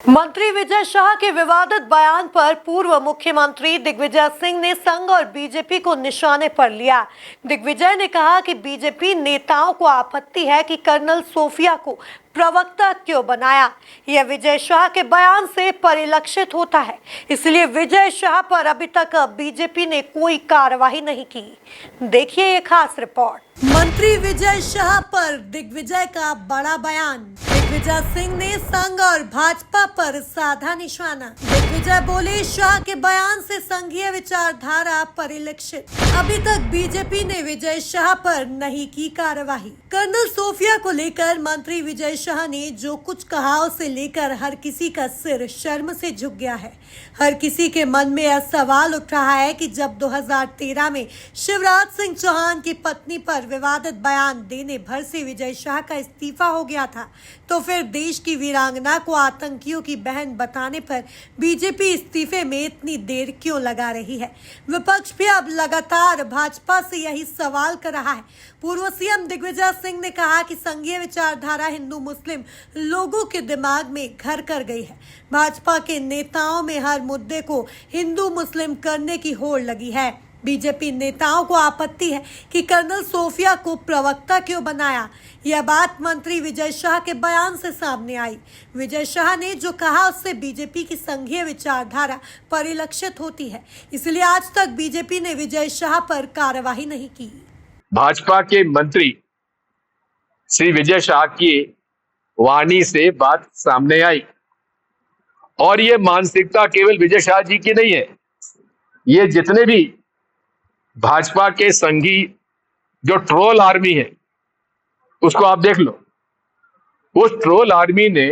मंत्री विजय शाह के विवादित बयान पर पूर्व मुख्यमंत्री दिग्विजय सिंह ने संघ और बीजेपी को निशाने पर लिया। दिग्विजय ने कहा कि बीजेपी नेताओं को आपत्ति है कि कर्नल सोफिया को प्रवक्ता क्यों बनाया। यह विजय शाह के बयान से परिलक्षित होता है, इसलिए विजय शाह पर अभी तक बीजेपी ने कोई कार्रवाई नहीं की। देखिए ये खास रिपोर्ट। मंत्री विजय शाह पर दिग्विजय का बड़ा बयान। दिग्विजय सिंह ने संघ और भाजपा पर साधा निशाना। दिग्विजय बोले, शाह के बयान से संघीय विचारधारा परिलक्षित। अभी तक बीजेपी ने विजय शाह पर नहीं की कार्रवाई। कर्नल सोफिया को लेकर मंत्री विजय शाह ने जो कुछ कहा उसे लेकर हर किसी का सिर शर्म से झुक गया है। हर किसी के मन में यह सवाल उठ रहा है कि जब 2013 में शिवराज सिंह चौहान की पत्नी पर विवादित बयान देने भर से विजय शाह का इस्तीफा हो गया था, तो फिर देश की वीरांगना को आतंकियों की बहन बताने पर बीजेपी इस्तीफे में इतनी देर क्यों लगा रही है। विपक्ष भी अब लगातार भाजपा से यही सवाल कर रहा है। पूर्व सीएम दिग्विजय सिंह ने कहा कि संघीय विचारधारा हिंदू मुस्लिम लोगों के दिमाग में घर कर गई है। भाजपा के नेताओं में हर मुद्दे को हिंदू मुस्लिम करने की होड़ लगी है। बीजेपी नेताओं को आपत्ति है कि कर्नल सोफिया को प्रवक्ता क्यों बनाया। यह बात मंत्री विजय शाह के बयान से सामने आई। विजय शाह ने जो कहा उससे बीजेपी की संघीय विचारधारा परिलक्षित होती है, इसलिए आज तक बीजेपी ने विजय शाह पर कार्रवाई नहीं की। भाजपा के मंत्री श्री विजय शाह की वाणी से बात सामने आई और ये मानसिकता केवल विजय शाह जी की नहीं है। ये जितने भी भाजपा के संघी जो ट्रोल आर्मी है उसको आप देख लो। उस ट्रोल आर्मी ने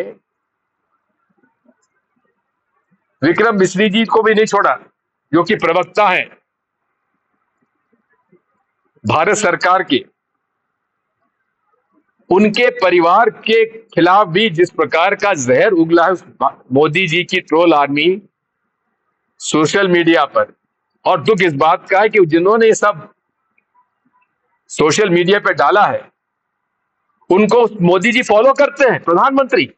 विक्रम मिश्री जी को भी नहीं छोड़ा, जो कि प्रवक्ता हैं भारत सरकार के। उनके परिवार के खिलाफ भी जिस प्रकार का जहर उगला है मोदी जी की ट्रोल आर्मी सोशल मीडिया पर, और दुख इस बात का है कि जिन्होंने ये सब सोशल मीडिया पे डाला है उनको मोदी जी फॉलो करते हैं, प्रधानमंत्री।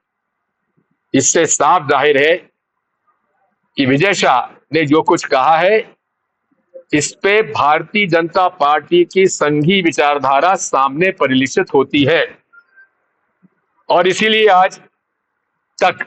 इससे साफ जाहिर है कि विजय शाह ने जो कुछ कहा है इस पे भारतीय जनता पार्टी की संघी विचारधारा सामने परिलक्षित होती है, और इसीलिए आज तक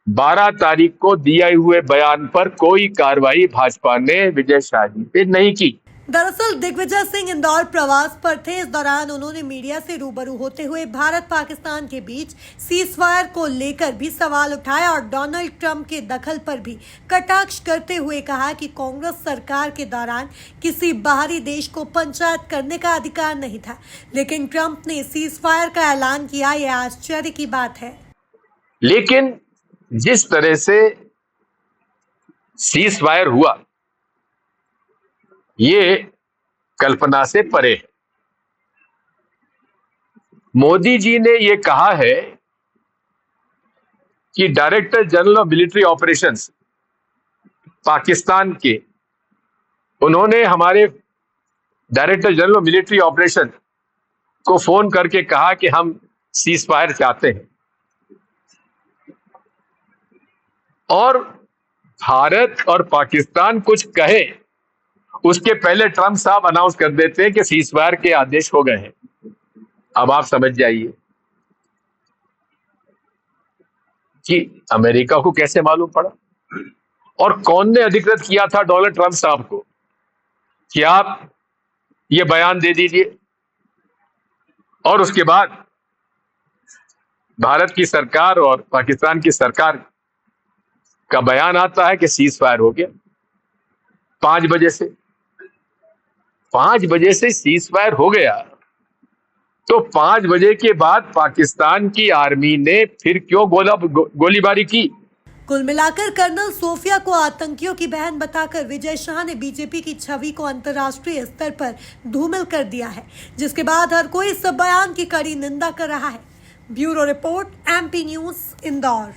12 तारीख को दिए हुए बयान पर कोई कार्रवाई भाजपा ने विजय शाह जी पे नहीं की। दरअसल दिग्विजय सिंह इंदौर प्रवास पर थे। इस दौरान उन्होंने मीडिया से रूबरू होते हुए भारत पाकिस्तान के बीच सीजफायर को लेकर भी सवाल उठाया और डोनाल्ड ट्रंप के दखल पर भी कटाक्ष करते हुए कहा कि कांग्रेस सरकार के दौरान किसी बाहरी देश को पंचायत करने का अधिकार नहीं था, लेकिन ट्रंप ने सीजफायर का ऐलान किया। यह आश्चर्य की बात है। लेकिन जिस तरह से सीजफायर हुआ ये कल्पना से परे है। मोदी जी ने ये कहा है कि director general of military operations Pakistan के, उन्होंने हमारे director general of military operation को फोन करके कहा कि हम सीजफायर चाहते हैं, और भारत और पाकिस्तान कुछ कहे उसके पहले ट्रंप साहब अनाउंस कर देते हैं कि सीजफायर के आदेश हो गए हैं। अब आप समझ जाइए कि अमेरिका को कैसे मालूम पड़ा और कौन ने अधिकृत किया था डोनाल्ड ट्रंप साहब को कि आप ये बयान दे दीजिए, और उसके बाद भारत की सरकार और पाकिस्तान की सरकार का बयान आता है कि सीजफायर हो गया 5 बजे से। 5 बजे से सीजफायर हो गया, तो 5 बजे के बाद पाकिस्तान की आर्मी ने फिर क्यों गोलीबारी की। कुल मिलाकर कर्नल सोफिया को आतंकियों की बहन बताकर विजय शाह ने बीजेपी की छवि को अंतर्राष्ट्रीय स्तर पर धूमिल कर दिया है, जिसके बाद हर कोई इस बयान की कड़ी निंदा कर रहा है। Bureau report, MP news, Indore.